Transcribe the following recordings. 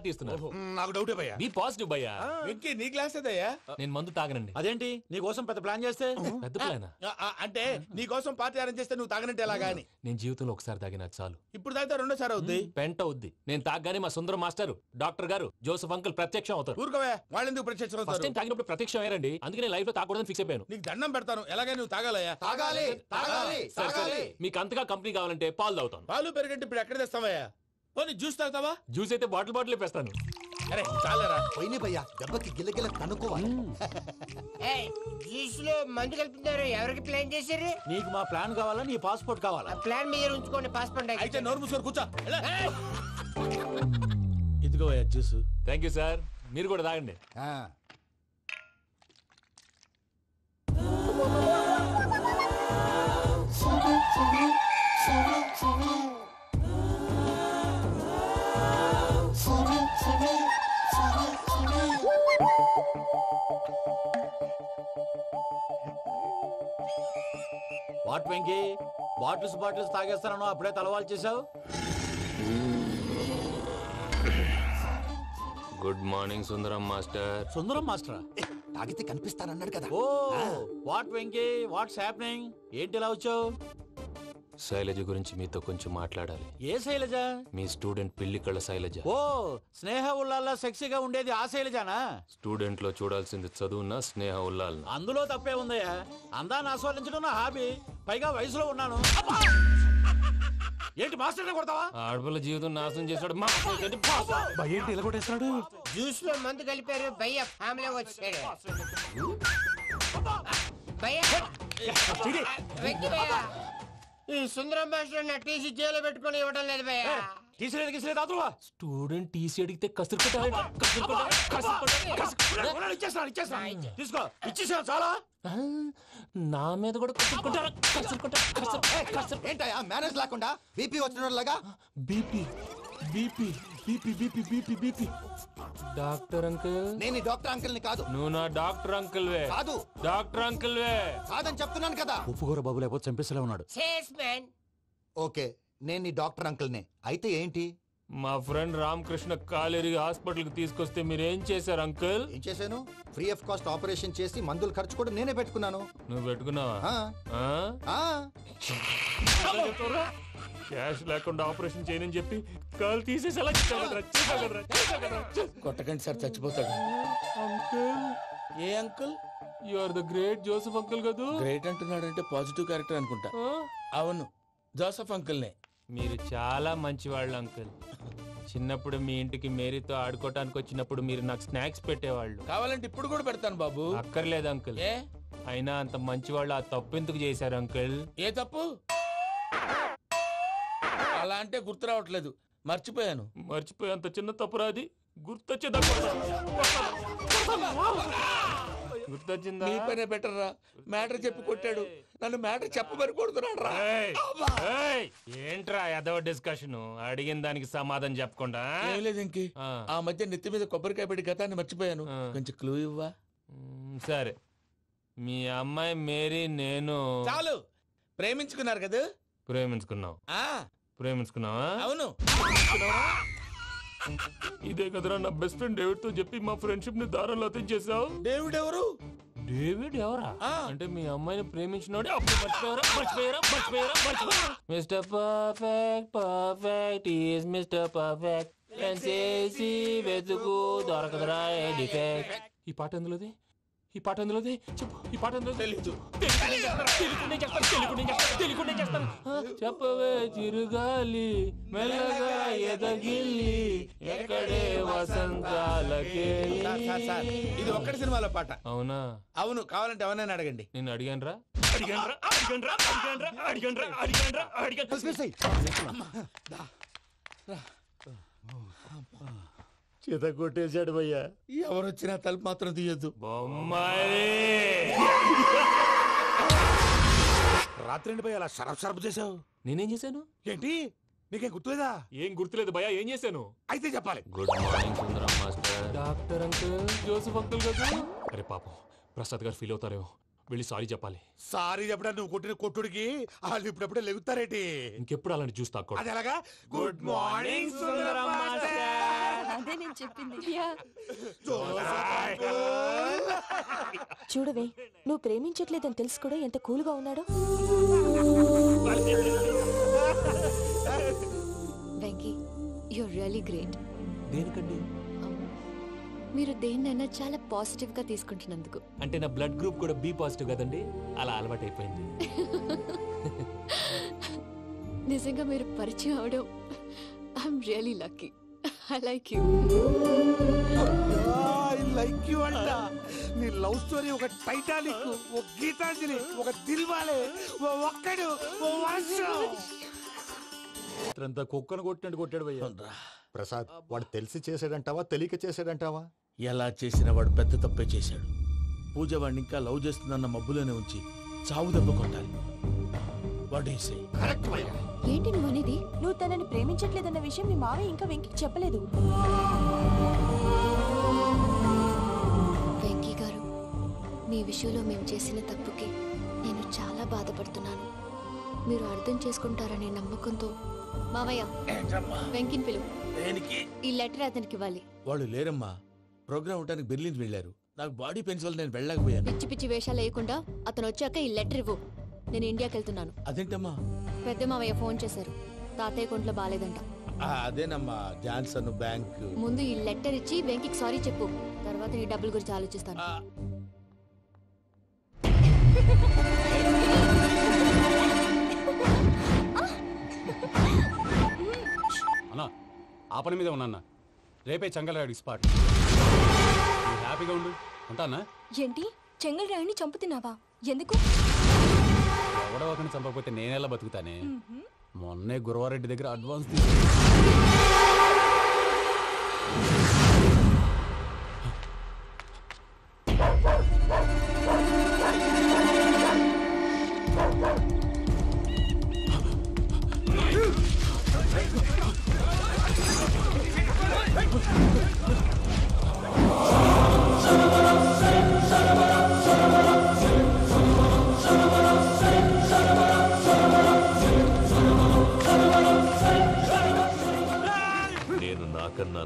తీస్తున్నారు. నాకు డౌటే భయ్యా. బి పాజిటివ్ భయ్యా. వెంకీ నీ గ్లాస్ ఏదయ్యా? నేను మందు తాగనండి. అదేంటి నీ కోసం పెద్ద ప్లాన్ చేస్తే? పెద్ద ప్లానా? అంటే నీ కోసం పార్టీ అరేంజ్ చేస్తే నువ్వు తాగనంటే ఎలాగా అని. నేను జీవితంలో ఒకసారి తాగినా చాలు. ఇప్పుడు తాగితే రెండోసారి అవుద్ది. పెంట అవుద్ది. నేను తాగగానే మా సుందరం మాస్టర్, డాక్టర్ గారు, జోసెఫ్ అంకుల్ ప్రత్యక్షం అవుతారు. ఊరుకోవే, వాళ్ళు ఎందుకు ప్రత్యక్షం ఫస్ట్ అవుతారు? టైం తాగినప్పుడు ప్రత్యక్షం అయ్యారండి. అందుకే నేను లైఫ్ లో తాగకూడదని ఫిక్స్ అయిపోయాను. నీకు దండం పెడతాను, ఎలాగే నువ్వు తాగాలయ్యా. తాగాలి తాగాలి సరే, సరే. మీకు అంతగా కంపెనీ కావాలంటే పాలు తాగుతాను. పాలు పెరిగంటే ఇప్పుడు ఎక్కడ తెస్తావయ్యా? పోనీ జ్యూస్ తాగుతావా? జ్యూస్ అయితే బాటిల్ వేస్తాను. అరే చాలరా. పోయిన భయ్యా దెబ్బకి గిల్లగిల్ల కనుక్కోవాలి. జ్యూస్ లో మందు కలుపుతున్నారు. ఎవరికి ప్లాన్ చేశారు? నీకు మా ప్లాన్ కావాలా నీ పాస్పోర్ట్ కావాలా? ప్లాన్ మీద ఉంచుకోండి, పాస్పోర్ట్ అయితే నోరు మూసుకొని కూర్చో. ఇదిగో జ్యూస్. Thank you sir. మీరు కూడా తాగండి. వాట్ వెంకీ, బాటిల్స్ తాగేస్తానో అప్పుడే తలవాలు చేసావు. Good morning Sundaram master. Sundaram మాస్టరా? తాగితే కనిపిస్తానన్నాడు కదా. Oh what Venky, what's happening? ఏంటి ఇలా వచ్చావు? శైలజ గురించి మీతో కొంచెం మాట్లాడాలి. ఏ శైలజ? మీ స్టూడెంట్ పిల్లి కళ్ళ శైలజ. ఓ స్నేహ ఉల్లాల్లో సెక్సీగా ఉండేది ఆ శైలజానా? స్టూడెంట్ లో చూడాల్సింది చదువున్నా స్నేహ ఉల్లాల్. అందులో తప్పే ఉందయ్యా. అందాన్ని ఆస్వాదించడం నా హాబీ. పైగా వయసులో ఉన్నాను. ఏంటి మాస్టర్ కొడతావా? ఆడపిల్ల జీవితం నాశనం చేశాడు. ఏంటి ఇలా కొట్టేస్తున్నాడు? జ్యూస్ లో మందు కలిపారు. భయ్య ఫ్యామిలీ వచ్చాడు. భయ్య వెక్కి భయ్య, ఈ సుందరం మాస్టర్ నా టీసీ జైలు పెట్టుకుని ఇవ్వడం లేదు భయ్య. తీసిలేదు స్టూడెంట్ టీసీ అడిగితే కసురు తీసుకో, ఇచ్చేసాను చాలా. నా మీద కూడా ఏంటయ్యా మేనేజ్ లేకుండా బీపీ వచ్చిన లాగా? BP BP BP BP BP BP. Doctor uncle, నేను ఈ డాక్టర్ అంకుల్ ని కాదు. నువ్వు నా డాక్టర్ అంకుల్ వే. కాదు. డాక్టర్ అంకుల్ వే కాదని చెప్తున్నాను కదా. ఉప్పుకూర బాబు లేకపోతే చంపేసేలా ఉన్నాడు. Sales man. ఓకే, నేను ఈ డాక్టర్ అంకుల్ నే. అయితే ఏంటి? మా ఫ్రెండ్ రామకృష్ణ కాలేరి హాస్పిటల్ కి తీసుకొస్తే మీరేం చేశారు అంకుల్? ఏం చేశాను? ఫ్రీ ఆఫ్ కాస్ట్ ఆపరేషన్ చేసి మందులు ఖర్చు కూడా నేనే పెట్టుకున్నాను. నువ్వు పెట్టుకున్నావా? ఆ, ఆ? ఆ. క్యాష్ లేకుండా ఆపరేషన్ చేయనని చెప్పి కాల్ తీసేసి అలా కొట్టకండి సార్, చచ్చిపోతాడు. అంకుల్, ఏ uncle? You are the great Joseph uncle కదూ? గ్రేట్ అంటున్నాడంటే పాజిటివ్ క్యారెక్టర్ అనుకుంటా. అవును, జోసఫ్ అంకుల్నే. మీరు చాలా మంచివాళ్ళు అంకుల్. చిన్నప్పుడు మీ ఇంటికి మేరీతో ఆడుకోవటానికి వచ్చినప్పుడు మీరు నాకు స్నాక్స్ పెట్టేవాళ్ళు. కావాలంటే ఇప్పుడు కూడా పెడతాను బాబు. అక్కర్లేదు అంకుల్. ఏ అయినా అంత మంచివాళ్ళు ఆ తప్పు ఎందుకు చేశారు అంకుల్? ఏ తప్పు? అలా అంటే గుర్తు రావట్లేదు, మర్చిపోయాను. మర్చిపోయి అంత చిన్న తప్పురాది గుర్తొచ్చేదా? గుర్తొచ్చిందా? నీ పనే బెటర్ రా. మ్యాటర్ చెప్పి కొట్టాడు, నన్ను మ్యాటర్ చెప్పమని కొడుతున్నాడు రా. ఏంట్రా ఎదవ డిస్కషన్? అడిగిన దానికి సమాధానం చెప్పకుండా. ఏం లేదు ఇంకి, ఆ మధ్య నెత్తి మీద కొబ్బరికాయ పెట్టి గతాన్ని మర్చిపోయాను. కొంచెం క్లూ ఇవ్వా? సరే, మీ అమ్మాయి మేరీ నేను చాలు. ప్రేమించుకున్నారు కదా? ప్రేమించుకున్నావు. ప్రేమించుకున్నావా? అవును. ఇదే కదరా నా బెస్ట్ ఫ్రెండ్ డేవిడ్ తో చెప్పి మా ఫ్రెండ్షిప్ ని దారంలో తెంచేసావు. డేవిడ్ ఎవరు? డేవిడ్ ఎవరా? అంటే మీ అమ్మాయిని ప్రేమించినోడే అప్పుడు మర్చిపోయారా? Mister perfect, perfect is mister perfect. చేసి వెతుకు దొరకదురా డిఫెక్ట్. ఈ పాట ఎందులోది? చెప్పు. ఈ పాట ఎందులో? తెలీదు. చెప్పవే చిరుగాలి మెల్లగా ఎదగిల్లి ఎక్కడే వసంతాలకే. ఇది ఒక్కటి సినిమాలో పాట. అవునా? అవును. కావాలంటే ఎవరైనా అడగండి. నేను అడిగాను రా. చేత కొట్టేశాడు భయ్యా. ఎవరొచ్చినా తలుపు మాత్రం తీయొద్దు. రాత్రి భయ్యా అలా షరఫ్ చేసావు. నేనేం చేశాను? ఏంటి నీకేం గుర్తులేదా? ఏం గుర్తులేదు భయ్యా. ఏం చేశాను? అయితే చెప్పాలి. Good morning Sundaram master. Doctor uncle, Joseph uncle కదా? అరే పాపం, ప్రసాద్ గారు ఫీల్ అవుతారేమో. వెళ్ళి సారీ చెప్పాలి. సారీ చెప్పడానికి నువ్వు కొట్టిన కొట్టుడికి వాళ్ళు ఇప్పుడప్పుడే లెగుతారేటి? ఇంకెప్పుడు అలాంటి జ్యూస్ తాక్కూడదు. అది ఎలాగా? Good morning Sundaram master. అదే నేను చెప్పింది. చూడవే, నువ్వు ప్రేమించట్లేదని తెలుసు కూడా ఎంత కూల్గా ఉన్నాడో. Venky, you're really great. దేనికండి? మీరు దేన్నైనా చాలా పాజిటివ్ గా తీసుకుంటున్నందుకు. అంటే నా బ్లడ్ గ్రూప్ కూడా బి పాజిటివ్ కదండి, అలా అలవాటు అయిపోయింది. నిజంగా మీరు పరిచయం అవడం I'm really lucky. I like you. I like you అంట. నీ లవ్ స్టోరీ ఒక టైటానిక్, ఒక గీతాంజలి, ఒక దిల్వాలే, ఓ ఒక్కడు, ఓ వర్షం. అంతా కుక్కను కొట్టినట్టు కొట్టాడు భయ్యా. ప్రసాద్, వాడు తెలిసి చేసాడంటావా తెలియక చేసాడంటావా? ఎలా చేసిన వాడు పెద్ద తప్పే చేశాడు. పూజ వాడిని ఇంకా లవ్ చేస్తుందన్న మబ్బులోనే ఉంచి చావు దెబ్బ కొట్టాలి. వాడేసే ఏంటి నువ్వు అనేది? నువ్వు తనని ప్రేమించట్లేదన్న విషయం మీ మావయ్య ఇంకా వెంకీకి చెప్పలేదు. వెంకీ గారు, మీ విషయంలో మేము చేసిన తప్పుకి నేను చాలా బాధపడుతున్నాను. మీరు అర్థం చేసుకుంటారనే నమ్మకంతో. మావయ్య, వెంకిని పిలువు. ఈ లెటర్ అతనికి ఇవ్వాలి. వాళ్ళు లేరమ్మా, ప్రోగ్రామ్ ఉండడానికి బెర్లిన్ వెళ్ళారు. నాకు బాడీ పెయిన్స్ వల్ల నేను వెళ్ళలేకపోయాను. పిచ్చి పిచ్చి వేషాలు వేయకుండా అతను వచ్చాక ఈ లెటర్ ఇవ్వు. నేను ఇండియాకి వెళ్తున్నాను. అదేంటమ్మా? పెద్ద మావయ్య ఫోన్ చేశారు, తాతయ్య కొంట్లో బాలేదంట. అదేనమ్మా, జాన్సన్ బ్యాంక్. ముందు ఈ లెటర్ ఇచ్చి వెంకికి సారీ చెప్పు, తర్వాత నీ డబ్బుల గురించి ఆలోచిస్తాను. అన్నా, ఆ పని మీద ఉన్నా. రేపే చెంగల్రాయుడు స్పాట్. హ్యాపీగా ఉండు. ఉంటానా? ఏంటి, చెంగల్రాయుడిని చంపుతున్నావా? ఎందుకు? ఎవడో ఒకరిని చంపకపోతే నేనెలా బతుకుతానే. మొన్నే గురవారెడ్డి దగ్గర అడ్వాన్స్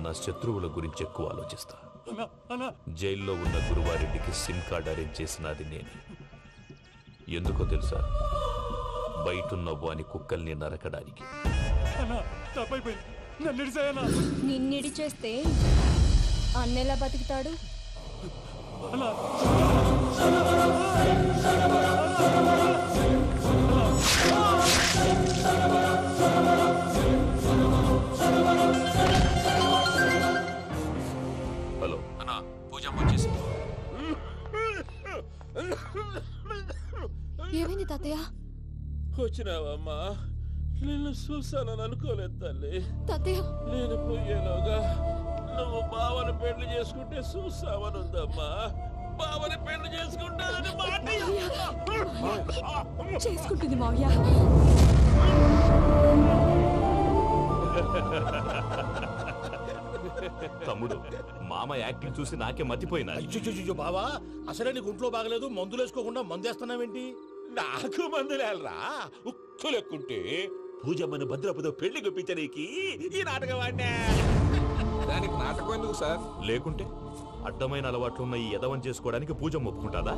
నా శత్రువుల గురించి ఎక్కువ ఆలోచిస్తా. జైల్లో ఉన్న గురువారెడ్డికి సిమ్ కార్డ్ అరేంజ్ చేసినది నేనే. ఎందుకో తెలుసా? బయటున్న వాని కుక్కల్ని నరకడానికి. నిన్నిడి చేస్తే అన్నెలా బతుకుతాడు? హలో అన్నా, పూజ వచ్చేసి. ఏమైంది తాతయ్య? వచ్చినావమ్మా? నిన్ను చూసానని అనుకోలేదు తల్లి. తాతయ్య, నేను పోయేలోగా నువ్వు బావని పెళ్లి చేసుకుంటే చూసావని ఉందమ్మా. బావని పెళ్లి చేసుకుంటానని చేసుకుంటుంది మావయ్య. తమ్ముడు, మామ యాక్టింగ్ చూసి నాకే మతిపోయినా. బావా, అసలే నీకు ఒంట్లో బాగలేదు, మందులు వేసుకోకుండా మందేస్తున్నావేంటి? నాకు మందులేలరా, ఉక్కు లెక్కుంటే పూజమ్మని భద్రపదో పెళ్లి గుప్పించడానికి ఈ నాటకం వాడినా. దానికి నాటకం ఎందుకు సార్? లేకుంటే అడ్డమైన అలవాట్లున్న ఈ యదవం చేసుకోవడానికి పూజ ఒప్పుకుంటాదా?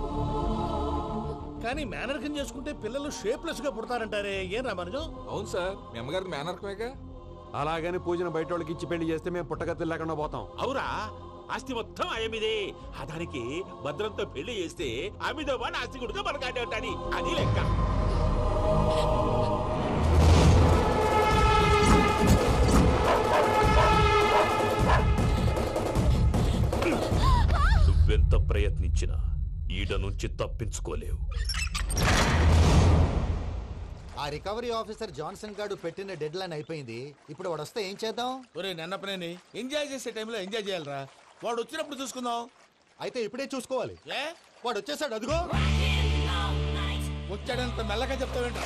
కానీ మేనర్కం చేసుకుంటే పిల్లలు షేప్లెస్ గా పుడతారంటారే, ఏం రామానుజం? అవును సార్, మీ అమ్మగారి మేనర్కమేగా. అలాగని పూజను బయట వాళ్ళకి ఇచ్చి పెళ్లి చేస్తే మేము పుట్టగతులు లేకుండా పోతాం. అవురా, ఆస్తి మొత్తం ఆయమిదే. దానికి భద్రంతో పెళ్లి చేస్తే ఆమెతో వాడు ఆస్తి గుడిగా మనకాడే ఉంటాని, అది లెక్క. నువ్వెంత ప్రయత్నించినా ఈడ నుంచి తప్పించుకోలేవు. ఆ రికవరీ ఆఫీసర్ జాన్సన్ గారు పెట్టిన డెడ్ లైన్ అయిపోయింది. ఇప్పుడు వాడు వస్తే ఏం చేద్దాం? ఒరే నన్నపనేని, ఎంజాయ్ చేసే టైంలో ఎంజాయ్ చేయాలరా. వాడు వచ్చినప్పుడు చూసుకుందాం. అయితే ఇప్పుడే చూసుకోవాలి. ఏ వాడు వచ్చేసాడు, అదిగో. వచ్చాడంత మెల్లగా చెప్తావేంట?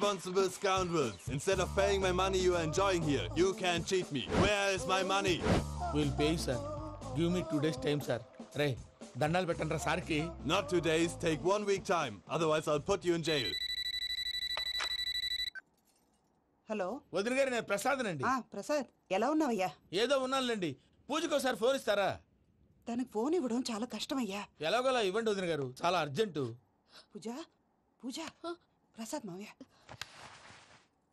Irresponsible scoundrels. Instead of paying my money you are enjoying here, you can cheat me. Where is my money? Will pay sir. Give me 2 days time sir. రే దండాలు పెట్టండి రా సార్కి. Not 2 days, take 1 week time. Otherwise I'll put you in jail. Hello వదిన గారు, నేను ప్రసాదనండి. ప్రసాద్ ఎలా ఉన్నావయ్యా? ఏదో ఉన్నానులేండి. పూజకి ఒకసారి ఫోన్ ఇస్తారా? తనకు ఫోన్ ఇవ్వడం చాలా కష్టమయ్యా. ఎలాగోలా ఇవ్వండి వదిన గారు, చాలా అర్జెంటు. పూజ పూజ ప్రసాద్ మావయ్య.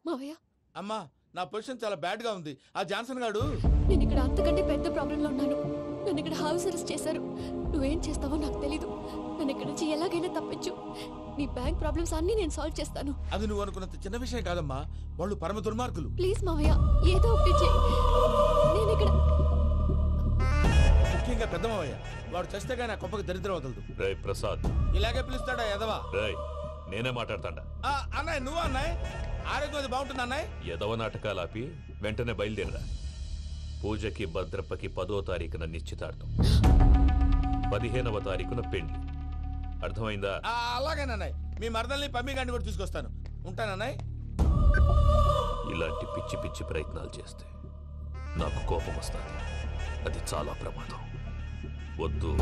మావయ్య, అమ్మా నా పొజిషన్ చాలా బ్యాడ్ గా ఉంది. ఆ జాన్సన్ గాడు. నేను ఇక్కడ అంతకంటే పెద్ద ప్రాబ్లంలో ఉన్నాను. నన్ను ఇక్కడ హౌస్ అరెస్ట్ చేశారు. నువ్వేం చేస్తావో నాకు తెలీదు. నన్ను ఇక్కడ నుంచి ఎలాగైనా తప్పించు. నీ బ్యాంక్ ప్రాబ్లమ్స్ అన్ని నేను సాల్వ్ చేస్తాను. అది నువ్వు అనుకున్నంత చిన్న విషయం కాదమ్మా. వాళ్ళు పరమ దుర్మార్గులు. ప్లీజ్ మావయ్య, ఏదో ఒకటి చెయ్యి. నేను ఇక్కడ ముఖ్యంగా పెద్ద మావయ్య, వాడు చస్తే కానీ ఆ కొంపకి దరిద్రం వదలదు. రే ప్రసాద్, ఇలాగే పిలుస్తాడా ఎదవా? రేయ్ నేనే మాట్లాడతాడా? అన్నయ్య నువ్వు అన్నయ్య, ఆరోగ్యం అది బాగుంటుంది అన్నయ్య. ఎదవ నాటకాలు ఆపి వెంటనే బయలుదేరరా. పూజకి భద్రప్పకి 10వ తారీఖున నిశ్చితార్థం, 15వ తారీఖున పెళ్లి. అర్థమైందా? అలాగేనన్నయ్య. మీ మరదల్ని పమ్మి గాండి కూడా తీసుకొస్తాను. ఉంటానన్నయ్య. ఇలాంటి పిచ్చి పిచ్చి ప్రయత్నాలు చేస్తే నాకు కోపం వస్తుంది. అది చాలా ప్రమాదం. వద్దు.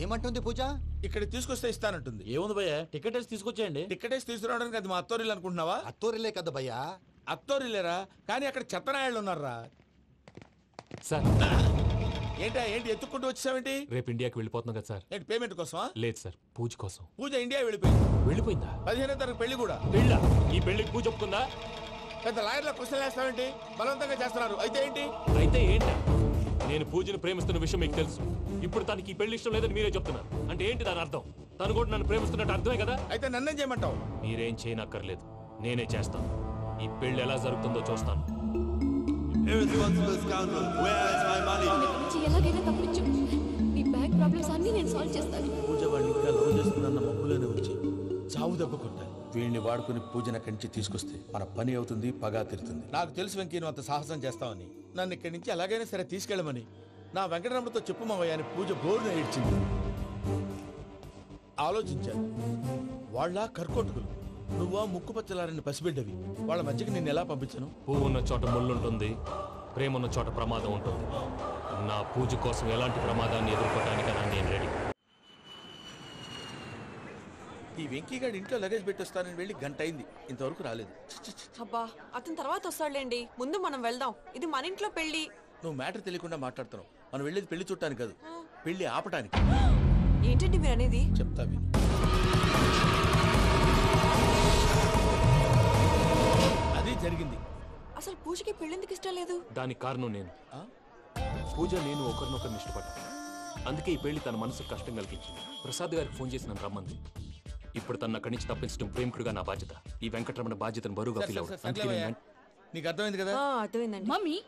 ఏమంటుంది పూజ? ఇక్కడ తీసుకొస్తే ఇస్తానంటుంది. ఏముంది భయ్యా, టికెట్ వేసి తీసుకొచ్చేయండి. టికెట్ వేసి తీసుకురావడానికి అది మా అత్తోరిల్లు అనుకుంటున్నావా? అత్తోరిలే కదా భయ్యా. అత్తోరిల్లేరా, కానీ అక్కడ చెత్తనాయాళ్ళు ఉన్నారా. సార్ ఏంటి ఎత్తుక్కుంటూ వచ్చావేంటి? రేపు ఇండియాకి వెళ్ళిపోతున్నాం కదా సార్. ఏంటి పేమెంట్ కోసమా? లేదు సార్, పూజ కోసం. పూజ ఇండియా వెళ్ళిపోయింది. వెళ్ళిపోయిందా? 15వ తారీఖు పెళ్లి కూడా. పెళ్ళ? ఈ పెళ్లికి పూజ ఒప్పుకుందా? పెద్ద లాయర్ల క్వశ్చన్ వేస్తావేంటి? బలవంతంగా చేస్తున్నారు. అయితే ఏంటి? అయితే ఏంటి? నేను పూజను ప్రేమిస్తున్న విషయం మీకు తెలుసు. ఇప్పుడు తనకి ఈ పెళ్లి ఇష్టం లేదని మీరే చెప్తున్నారు. అంటే ఏంటి దాని అర్థం? తను కూడా నన్ను ప్రేమిస్తున్నట్టు అర్థమే కదా. అయితే నన్నేం చేయమంటావు? మీరేం చేయనక్కర్లేదు, నేనే చేస్తాను. ఈ పెళ్లి ఎలా జరుగుతుందో చూస్తాను. Irresponsible scoundrel. Where is my money? ఎలాగైనా తప్పించు. నీ బ్యాంక్ ప్రాబ్లమ్స్ అన్ని నేను సాల్వ్ చేస్తాను. పూజ వాడిని ఇంకా లవ్ చేస్తుందన్న మబ్బులోనే ఉంచి చావు దెబ్బ కొట్టాలి. వీళ్ళని వాడుకుని పూజన కంచి తీసుకొస్తే మన పని అవుతుంది, పగా తిరుతుంది. నాకు తెలుసు వెంకీ నువ్వు అంత సాహసం చేస్తావని. నన్ను ఇక్కడి నుంచి ఎలాగైనా సరే తీసుకెళ్ళమని నా వెంకటరమణతో చెప్పు మావయ్య అని పూజ బోరున ఏడ్చింది. ఆలోచించాను. వాళ్ళ కర్కోటకులు, నువ్వా ముక్కు పచ్చలారని పసిబిడ్డవి. వాళ్ళ మధ్యకి నిన్ను ఎలా పంపించను? పువ్వు ఉన్న చోట ముళ్ళుంటుంది, ప్రేమ ఉన్న చోట ప్రమాదం ఉంటుంది. నా పూజ కోసం ఎలాంటి ప్రమాదాన్ని ఎదుర్కోవడానికైనా నేను రెడీ. ఈ వెంకీగాడి ఇంట్లో లగేజ్ పెట్టొస్తానని వెళ్ళి గంట అయింది, ఇంతవరకు రాలేదు. అబ్బా అతని తర్వాత వస్తాడులేండి, ముందు మనం వెళ్దాం. ఇది మన ఇంట్లో పెళ్లి. నువ్వు మ్యాటర్ తెలియకుండా మాట్లాడుతున్నావు. మనం వెళ్ళేది పెళ్లి చుట్టానికి కాదు, పెళ్లి ఆపటానికి. ఏంటండి మీరు అనేది? చెప్తా విను. అది జరిగింది. అసలు పూజకి పెళ్ళెందుకు ఇష్టం లేదు? దానికి కారణం నేను. పూజ నేను ఒకరినొకరిని ఇష్టపడ్డా. అందుకే ఈ పెళ్లి తన మనసుకు కష్టం కలిగించింది. ప్రసాద్ గారికి ఫోన్ చేసి నన్ను రమ్మంది. ఇప్పుడు తన అక్కడి నుంచి తప్పించడం ప్రేమికుడుగా నా బాధ్యత. ఈ వెంకటరమణ బాధ్యతను బరువుగా ఫీల్ అవుతుంది. నీకు అర్థమైంది కదా? అర్థమైందండి. మమ్మీ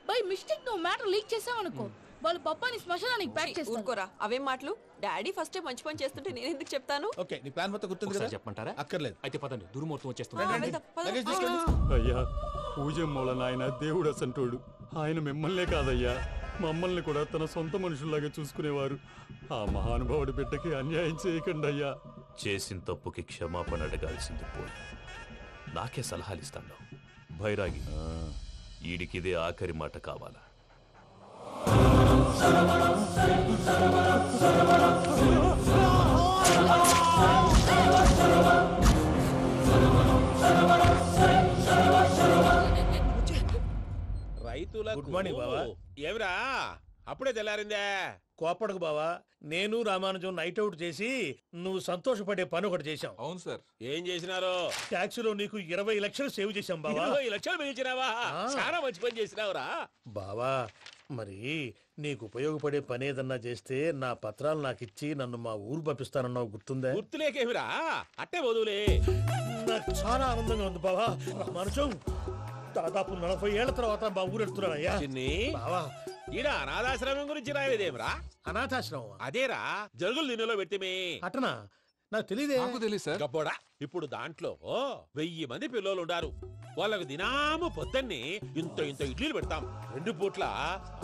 బై మిస్టేక్ నువ్వు మ్యాటర్ లీక్ చేసావనుకో, వాళ్ళు పప్పాని శ్మశానానికి ప్యాక్ చేస్తారు. ఊరుకోరా, అవేం మాటలు. డాడీ ఫస్ట్ మంచి పని చేస్తుంటే నేను ఎందుకు చెప్తాను? ఓకే, నీ ప్లాన్ మొత్తం గుర్తుంది కదా? చెప్పమంటారా? అక్కర్లేదు. అయితే పదండి, దుర్ముహూర్తం వచ్చేస్తుంది. అయ్యా, పూజ మూలన ఆయన దేవుడు అసంటోడు. ఆయన మిమ్మల్నే కాదయ్యా, మమ్మల్ని కూడా తన సొంత మనుషుల్లాగా చూసుకునేవారు. ఆ మహానుభావుడి బిడ్డకి అన్యాయం చేయకండి అయ్యా. చేసిన తప్పుకి క్షమాపణ అడగాల్సింది పోయి నాకే సలహాలు ఇస్తాను. భైరాగి, ఈడికిదే ఆఖరి మాట కావాలా? రైతుల గుడ్ మార్నింగ్ బావా. ఏమిరా అప్పుడే తెల్లారిందే? కోపడకు బావా, నేను రామానుజం నైట్ అవుట్ చేసి నువ్వు సంతోషపడే పని ఒకటి చేశాం. అవును సార్. ఏం చేసినారు? ట్యాక్సీలో నీకు 20 లక్షలు సేవ్ చేశాం బావా. 20 లక్షలు మిగిల్చినావా? చాలా మంచి పని చేసినావురా బావా. మరి నీకు ఉపయోగపడే పని ఏదన్నా చేస్తే నా పత్రాలు నాకు ఇచ్చి నన్ను మా ఊరు పంపిస్తానన్నావు, గుర్తుందా? గుర్తులేకేమిరా, అట్టే వదులే. నాకు చాలా ఆనందంగా ఉంది బావా. రామానుజం, దాదాపు 40 ఏళ్ల తర్వాత మా ఊరు వెళ్తున్నానయ్యా. బావా, ఈడ అనాథాశ్రమం గురించి రాయలేదేమిరా? అనాథాశ్రమం అదేరా, జరుగులు దీనిలో పెట్టిమే. అటనా? నాకు తెలియదే. నాకు తెలియదు సార్. గబ్బోడా, ఇప్పుడు దాంట్లో 1000 మంది పిల్లలు ఉండారు. వాళ్ళకు దినాము పొద్దున్నే ఇంత ఇంత ఇడ్లీలు పెడతాం. 2 పూట్ల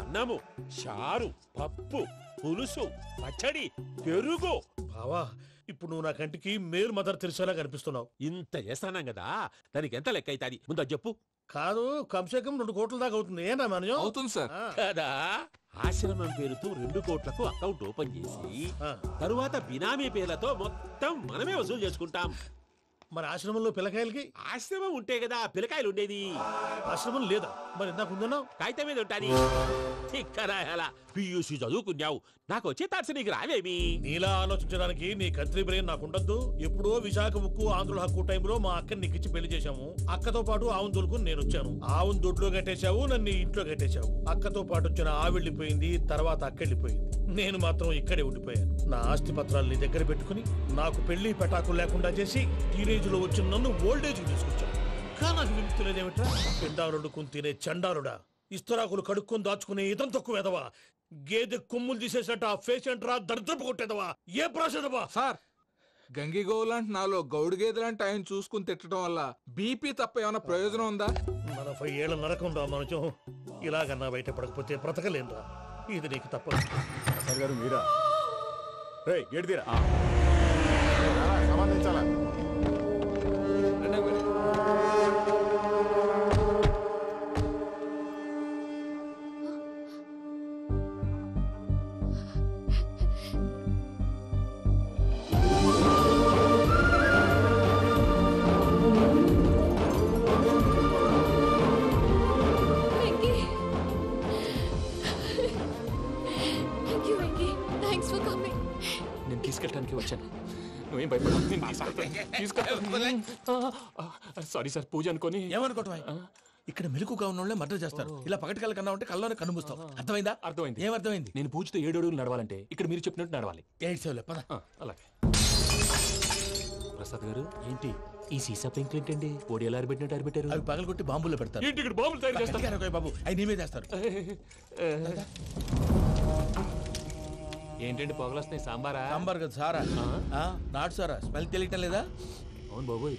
అన్నము, చారు, పప్పు, పులుసు, పచ్చడి, పెరుగు. బావా, ఇప్పుడు నువ్వు నా కంటికి మేలు మదర్ తెరిసేలా కనిపిస్తున్నావు. ఇంత చేస్తానం కదా, దానికి ఎంత లెక్క అవుతుంది ముందు అది చెప్పు. కాదు, కంసే కం 2 కోట్ల దాకా అవుతుంది. ఏనా మనయం అవుతుంది సార్. కదా, ఆశ్రమం పేరుతో 2 కోట్లకు అకౌంట్ ఓపెన్ చేసి తరువాత బినామీ పేర్లతో మొత్తం మనమే వసూలు చేసుకుంటాం. మరి ఆశ్రమంలో పిల్లకాయలకి? ఆశ్రమం ఉంటే కదా పిల్లకాయలు ఉండేది. ఆశ్రమం లేదా? మరి ఇందాక ఉందన్నావు. కాగితం మీద ఉంటాది. ఇక్కడ పియూసీ చదువుకున్నావు, నాకు వచ్చే తాట్స్ నీకు రావేమి? నీలా ఆలోచించడానికి నీ కత్రి బ్రెయిన్ నాకు ఉండద్దు. ఎప్పుడో విశాఖ ఉక్కు ఆంధ్రుల హక్కు టైంలో మా అక్కని నీకిచ్చి పెళ్లి చేశాము. అక్కతో పాటు ఆవును దొడుకు నేను వచ్చాను. ఆవును దొడ్లో కట్టేశావు, నన్ను ఇంట్లో కట్టేశావు. అక్కతో పాటు వచ్చిన ఆవిళ్ళిపోయింది, తర్వాత అక్కెళ్ళిపోయింది. నేను మాత్రం ఇక్కడే ఉండిపోయాను. నా ఆస్తి పత్రాలు నీ దగ్గర పెట్టుకుని నాకు పెళ్లి పెటాకులు లేకుండా చేసి టీనేజ్ లో వచ్చిన నన్ను ఓల్డేజ్ తీసుకొచ్చాను. కానీ నాకు విముక్తులేదేమిట్రా? పిండారుడుకుని తినే చండారుడా, ఇస్తరాకులు కడుక్కొని దాచుకునే ఇతం తక్కువ ఎదవా, గేదె కొమ్ములు తీసేసట ఆ పేషెంట్ రా దరిద్రపు కొట్టేదవా, ఏ ప్రాసెదవా? సార్, గంగిగోవులాంటి నాలో గౌడు గేదెలాంటి ఆయన చూసుకుని తిట్టడం వల్ల బీపీ తప్ప ఏమైనా ప్రయోజనం ఉందా? 40 ఏళ్ల నరకం రా మనచం. ఇలాగన్నా బయటపడకపోతే బ్రతకలేనురా. ఇది నీకు తప్పదు. సార్ గారు మీరా? రే గేట్ తీరా. సంబంధించాలా? నేను తీసుకెళ్ళడానికి వచ్చాను. నువ్వేం భయపడ. సారీ సార్, పూజ అనుకోని. ఏమనుకోవటం? ఇక్కడ మెలకుగా ఉన్న వాళ్ళే మర్డర్ చేస్తారు. ఇలా పగటి కళ్ళ కన్నా ఉంటే కళ్ళలోనే కనుమూస్తావు. అర్థమైందా? అర్థమైంది. ఏమర్థమైంది? నేను పూజతో 7 అడుగులు నడవాలంటే ఇక్కడ మీరు చెప్పినట్టు నడవాలి. 8 సెవెన్ పద. అలాగే. ప్రసాద్ గారు, ఏంటి ఈ సీసా పెంకులు ఏంటండి? ఓడి ఎలా అరబెట్టినట్టు అరబెట్టారు? అవి పగలగొట్టి బాంబుల్లో పెడతారు. ఏంటి ఇక్కడ బాంబులు తయారు చేస్తారు? బాబు, అవి నేమే చేస్తారు. ఏంటండి పొగలొస్తాయి? సాంబారా? సాంబార్ కదా సారా. నాటు సారా. స్మెల్ తెలియటం లేదా? అవును బాబోయ్.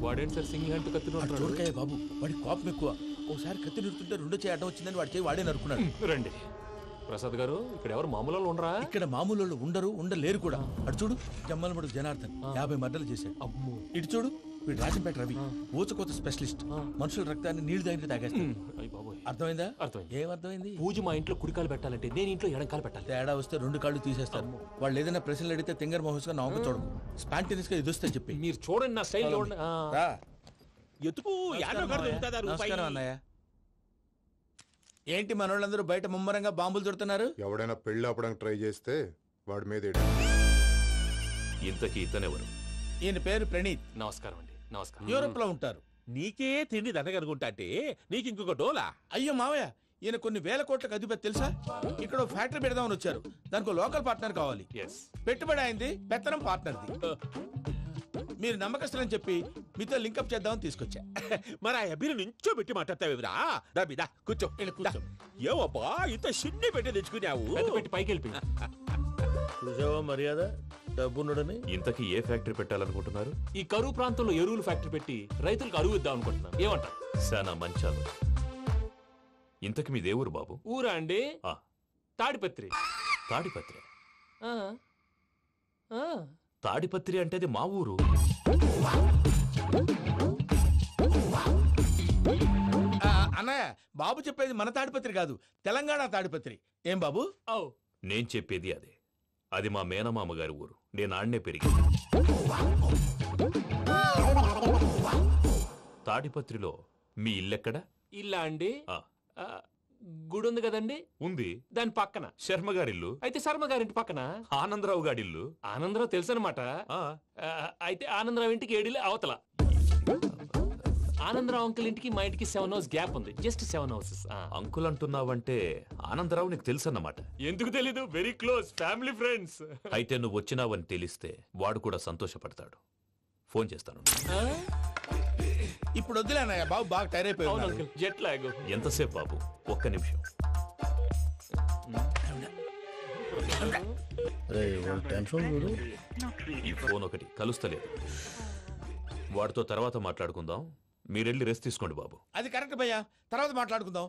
వాడేంటి సార్ సింగిల్ హ్యాండ్ కత్తి చూడకాయ బాబు, వాడి కోపం ఎక్కువ. ఒకసారి కత్తి నిరుతుంటే 2 చేయి అడ్డం వచ్చిందని వాడి చేయి వాడే నరుకున్నాడు. రండి ప్రసాద్ గారు, ఇక్కడ ఎవరు మామూలు వాళ్ళు ఉండరా? ఇక్కడ మామూలు వాళ్ళు ఉండరు, ఉండలేరు కూడా. అటు చూడు, జమ్మలమడు జనార్దన్ 50 మర్డర్లు చేశాడు. ఇటు చూడు, వీడు రాజంపేట రవి ఊచకోత స్పెషలిస్ట్. మనుషుల రక్తాన్ని నీళ్లు దగ్గర తాగేస్తాడు. అర్థమైందా? ఏమర్థమైంది? పూజ మా ఇంట్లో కుడికాలు పెట్టాలంటే నేను ఇంట్లో ఎడంకాలు పెట్టాలి. తేడా వస్తే 2 కాళ్ళు తీసేస్తారు. వాళ్ళు ఏదైనా ప్రశ్నలు అడిగితే తింగర్ మహోస్ గా నవ్వు చూడకు. స్పాంటేనియస్ గా ఎదుస్తా చెప్పి. మీరు చూడండి నా స్టైల్. ఎందుకు? నమస్కారం అన్నయ్య. ఏంటి మనోళ్ళందరూ బయట ముమ్మరంగా బాంబులు దొరుకుతున్నారు? ఎవడైనా పెళ్లి ఆపడానికి ట్రై చేస్తే వాడి మీద. ఇంతకీ ఇతనెవరు? ఈయన పేరు ప్రణీత్. నమస్కారం అండి. నమస్కారం. యూరోప్ లో ఉంటారు. నీకే తిండి దండగనుకుంటా అంటే నీకు ఇంకొక డోలా? అయ్యో మావయ్య, ఈయన కొన్ని వేల కోట్లకు అధిపతి తెలుసా? ఇక్కడ ఫ్యాక్టరీ పెడదామని వచ్చారు. దానికి లోకల్ పార్ట్నర్ కావాలి. పెట్టుబడి అయింది, పెత్తనం పార్ట్నర్ది. మీరు నమ్మకస్తులని చెప్పి మీతో లింకప్ చేద్దామని తీసుకొచ్చా. మరి ఆ అబ్బిని నుంచో పెట్టి మాట్లాడతావేమిరా? దాబిదా కూర్చో. ఏవబ్బా ఇంత సిన్ని పెట్టి తెచ్చుకున్నావు? పెట్టి పైకి వెళ్ళిపోయి చూసావా మర్యాద? డబ్బున్నడని. ఇంతకీ ఏ ఫ్యాక్టరీ పెట్టాలనుకుంటున్నారు? ఈ కరువు ప్రాంతంలో ఎరువులు ఫ్యాక్టరీ పెట్టి రైతులకు అరువు ఇద్దాం అనుకుంటున్నాను. ఏమంటారు? శానా మంచాలు. ఇంతకి మీ దేవురు బాబు? ఊరా అండి? తాడిపత్రి. తాడిపత్రి? తాడిపత్రి అంటే అది మా ఊరు. అన్నయ్య, బాబు చెప్పేది మన తాడిపత్రి కాదు, తెలంగాణ తాడిపత్రి. ఏం బాబు? నేను చెప్పేది అదే. అది మా మేనమామ గారి ఊరు. నేను ఆడనే పెరిగి. తాడిపత్రిలో మీ ఇల్లెక్కడ? ఇల్లా అండి? గుడి ఉంది కదండి? ఉంది. దాని పక్కన శర్మ గారిల్లు. అయితే శర్మ గారింటి పక్కన ఆనందరావు గారిల్లు. ఆనందరావు తెలుసు అనమాట. అయితే ఆనందరావు ఇంటికి 7 ఇల్లు అవతల. ఆనందరావు అంకుల్ ఇంటికి మా ఇంటికి 7 హౌస్ గ్యాప్ ఉంది. Just 7 houses. అంకుల్ అంటున్నావంటే ఆనందరావు నీకు తెలుసు అన్నమాట. ఎందుకు తెలీదు? Very close family friends. అయితే నువ్వు వచ్చినావని తెలిస్తే వాడు కూడా సంతోషపడతాడు. ఫోన్ చేస్తాను. ఇప్పుడు వద్దులే అన్నయ్య, బాబు బాగా టైర్ అయిపోయాడు. Jet lag. ఎంతసేపు బాబు? 1 నిమిషం. ఈ ఫోన్ ఒకటి కలుస్తలేదు. వాడితో తర్వాత మాట్లాడుకుందాం. మీరెళ్ళి రెస్ట్ తీసుకోండి బాబు. అది కరెక్ట్ భయ్యా, తర్వాత మాట్లాడుకుందాం.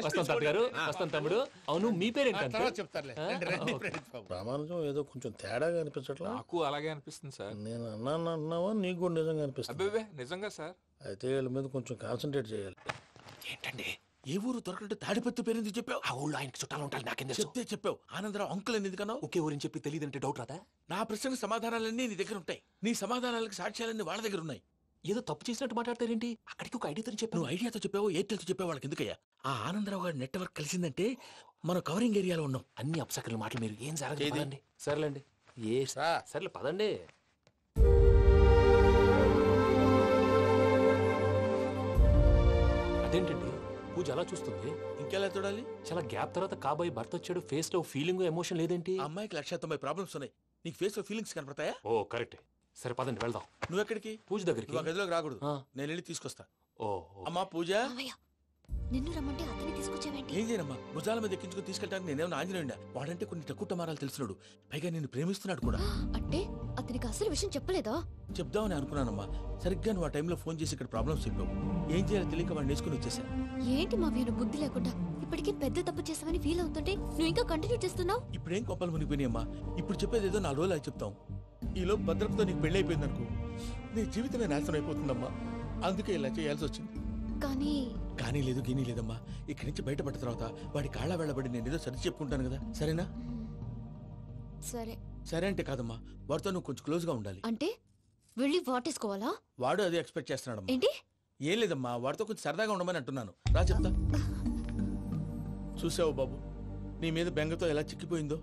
వస్తాం తాత గారు, వస్తాం తమ్ముడు. అవును మీ పేరేంటి? తర్వాత చెప్తారులే. రండి, రండి, ప్రణీత్ బాబు. ప్రామాణికం ఏదో కొంచెం తేడాగా అనిపించట్లా. నాకు అలాగే అనిపిస్తుంది సార్. నేను అన్నాను అంటున్నావా, నీకు కూడా నిజంగా అనిపిస్తుంది? అబ్బే నిజంగా సార్. అయితే వీళ్ళ మీద కొంచెం కాన్సన్ట్రేట్ చేయాలి. ఏంటండి ఏ ఊరు దొరకట్టు తాడిపత్రి పేరు ఎందుకు చెప్పావు? ఆ ఊళ్ళో ఆయనకి చుట్టాలు ఉంటారు, నాకేం చెప్తే చెప్పావు. ఆనందరావు అంకుల్ అని ఎందుకన్నావు? ఒకే ఊరిని చెప్పి తెలియదంటే డౌట్ రాదా? నా ప్రశ్నకు సమాధానాలన్నీ నీ దగ్గర ఉంటాయి. నీ సమాధానాలకు సాక్ష్యాలన్నీ వాళ్ళ దగ్గర ఉన్నాయి. ఏదో తప్పు చేసినట్టు మాట్లాడతారేంటి? అక్కడికి ఒక ఐడియాతో చెప్పావు. నువ్వు ఐడియాతో చెప్పావు, ఎయిర్టెల్తో చెప్పావు, వాళ్ళకి ఎందుకయ్యా? ఆ ఆనందరావు గారి నెట్వర్క్ కలిసిందంటే మనం కవరింగ్ ఏరియాలో ఉన్నాం. అన్ని అప్సకర్ల మాటలు మీరు ఏం జరగదండి. సర్లేండి, ఏ సర్లే పదండి. అదేంటండి పూజ అలా చూస్తుంది? ఇంకెలా చూడాలి? చాలా గ్యాప్ తర్వాత కాబోయే భర్త వచ్చాడు, ఫేస్ లో ఫీలింగ్ ఎమోషన్ లేదేంటి? అమ్మాయికి 190 ప్రాబ్లమ్స్ ఉన్నాయి, నీకు ఫేస్ లో ఫీలింగ్స్ కనపడతాయా? ఓ కరెక్టే. సరే పదండి వెళ్దాం. నువ్వు ఎక్కడికి? పూజ దగ్గరికి. నువ్వు ఆ గదిలోకి రాకూడదు, నేను వెళ్ళి తీసుకొస్తా. ఓ అమ్మా పూజ, నిన్ను రమ్మంటే అతన్ని తీసుకొచ్చావేంటి? ఏం చేయనమ్మా, భుజాల మీద ఎక్కించుకుని తీసుకెళ్ళడానికి నేనేమన్నా ఆంజనేయుడా? వాడంటే కొన్ని తక్కువ టమారాలు తెలిసినాడు, పైగా నిన్ను ప్రేమిస్తున్నాడు కూడా. అంటే అతనికి అసలు విషయం చెప్పలేదా? చెప్దామని అనుకున్నానమ్మా, సరిగ్గా నువ్వు ఆ టైంలో ఫోన్ చేసి ఇక్కడ ప్రాబ్లమ్స్ చెప్పావు. ఏం చేయాలో తెలియక వాడిని నేర్చుకుని వచ్చేసా. ఏంటి మా వీరు బుద్ధి లేకుండా ఇప్పటికే పెద్ద తప్పు చేసావని ఫీల్ అవుతుంటే నువ్వు ఇంకా కంటిన్యూ చేస్తున్నావు? ఇప్పుడేం కొప్పలు మునిగిపోయినాయమ్మా, ఇప్పుడు చెప్పేది ఏదో 4 రోజులు అది చెప్తాం. ఈలోపు భద్రతతో నీకు పెళ్లి అయిపోయింది అనుకో, నీ జీవితమే నాశనం అయిపోతుందమ్మా. అందుకే ఇలా చేయాల్సి వచ్చింది. కానీ లేదు గీనీ లేదమ్మా, ఇక్కడి నుంచి బయటపడ్డ తర్వాత వాడి కాళ్ళ వెళ్ళబడి నేను ఏదో సరి చెప్పుకుంటాను కదా, సరేనా? సరే. సరే అంటే కాదమ్మా, వాడితో నువ్వు కొంచెం క్లోజ్ గా ఉండాలి. అంటే వెళ్ళి వాటేసుకోవాలా? వాడు అదే ఎక్స్పెక్ట్ చేస్తున్నాడమ్మా. ఏంటి? ఏం లేదమ్మా, వాడితో కొంచెం సరదాగా ఉండమని అంటున్నాను. రా చెప్తా. చూసావు బాబు, నీ మీద బెంగతో ఎలా చిక్కిపోయిందో.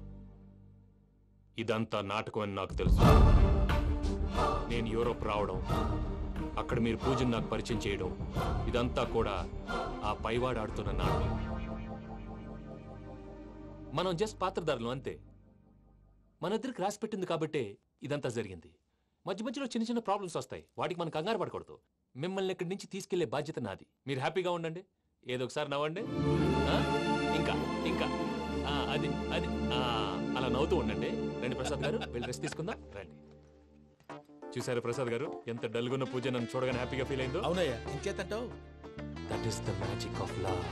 ఇదంతా నాటకం అని నాకు తెలుసు. నేను యూరోప్ రావడం, అక్కడ మీరు పూజను నాకు పరిచయం చేయడం, ఇదంతా కూడా ఆ పైవాడు ఆడుతున్న నాటకం. మనం జస్ట్ పాత్రధారులు అంతే. మన ఇద్దరికి రాసి పెట్టింది కాబట్టే ఇదంతా జరిగింది. మధ్య మధ్యలో చిన్న చిన్న ప్రాబ్లమ్స్ వస్తాయి, వాటికి మనం కంగారు పడకూడదు. మిమ్మల్ని ఇక్కడి నుంచి తీసుకెళ్లే బాధ్యత నాది. మీరు హ్యాపీగా ఉండండి, ఏదో ఒకసారి నవ్వండి. ఇంకా ఇంకా అది అది అలా నవ్వుతూ ఉండండి. రండి ప్రసాద్ గారు, వెళ్ళి రెస్ట్ తీసుకుందాం రండి. చూసారు ప్రసాద్ గారు, ఎంత డల్గున్న పూజ నన్ను చూడగానే హ్యాపీగా ఫీల్ అయిందో? అవునయ్యా, ఇంకేతంటావు? That is the magic of love.